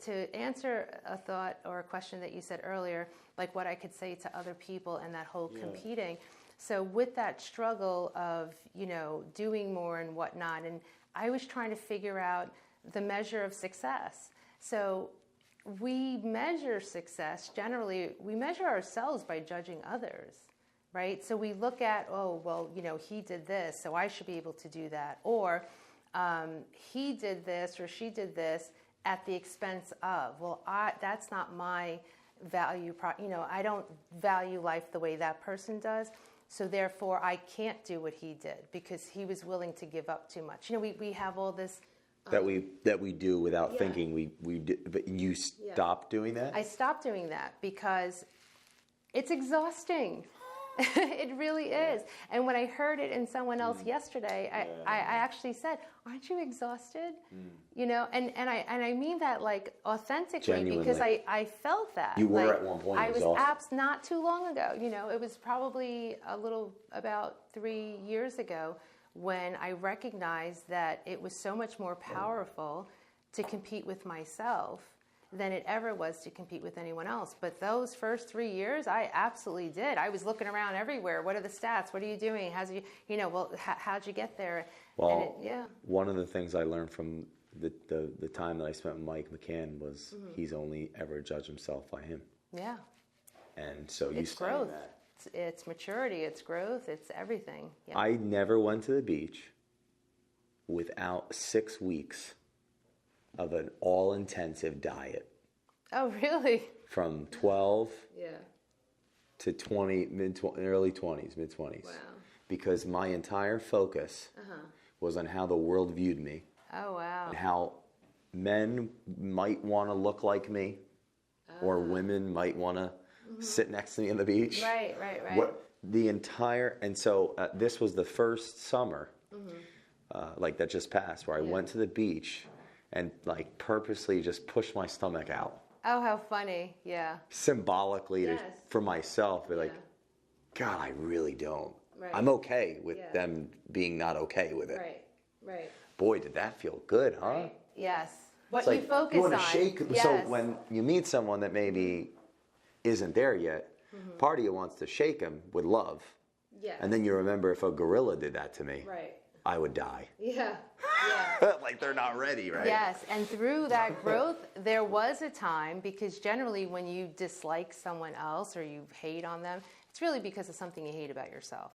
To answer a thought or a question that you said earlier, like what I could say to other people and that whole competing. So with that struggle of, doing more and whatnot, and I was trying to figure out the measure of success. So we measure success, generally, we measure ourselves by judging others, right? So we look at, he did this, so I should be able to do that. Or he did this or she did this at the expense of, that's not my value. I don't value life the way that person does. So therefore, I can't do what he did because he was willing to give up too much. We have all this that we do without thinking. We do, but you stopped doing that. I stopped doing that because it's exhausting. It really is. And when I heard it in someone else yesterday, I actually said, "Aren't you exhausted?" And I mean that like authentically. Genuinely. Because I felt that. You were at one point exhausted. I was not too long ago. It was probably about 3 years ago when I recognized that it was so much more powerful to compete with myself than it ever was to compete with anyone else. But those first 3 years, I absolutely did. I was looking around everywhere. What are the stats? What are you doing? How'd you get there? Well, one of the things I learned from the time that I spent with Mike McCann was he's only ever judged himself by him. Yeah. And so you it's growth. It's maturity. It's growth. It's everything. Yeah. I never went to the beach without 6 weeks of an all-intensive diet. Oh, really? From 12 to 20, early 20s, mid-20s. Wow. Because my entire focus was on how the world viewed me. Oh, wow. And how men might want to look like me or women might want to sit next to me on the beach. Right. And so this was the first summer, that just passed, where I went to the beach and purposely just pushed my stomach out. Oh, how funny. Yeah. Symbolically for myself, but God, I really don't. Right. I'm okay with them being not okay with it. Right. Boy, did that feel good, huh? Right. Yes. What it's you focus you want on. To shake. Yes. So when you meet someone that maybe isn't there yet, part of you wants to shake them with love. Yes. And then you remember, if a gorilla did that to me, I would die. Yeah. Like they're not ready, right? Yes, and through that growth, there was a time, because generally when you dislike someone else or you hate on them, it's really because of something you hate about yourself.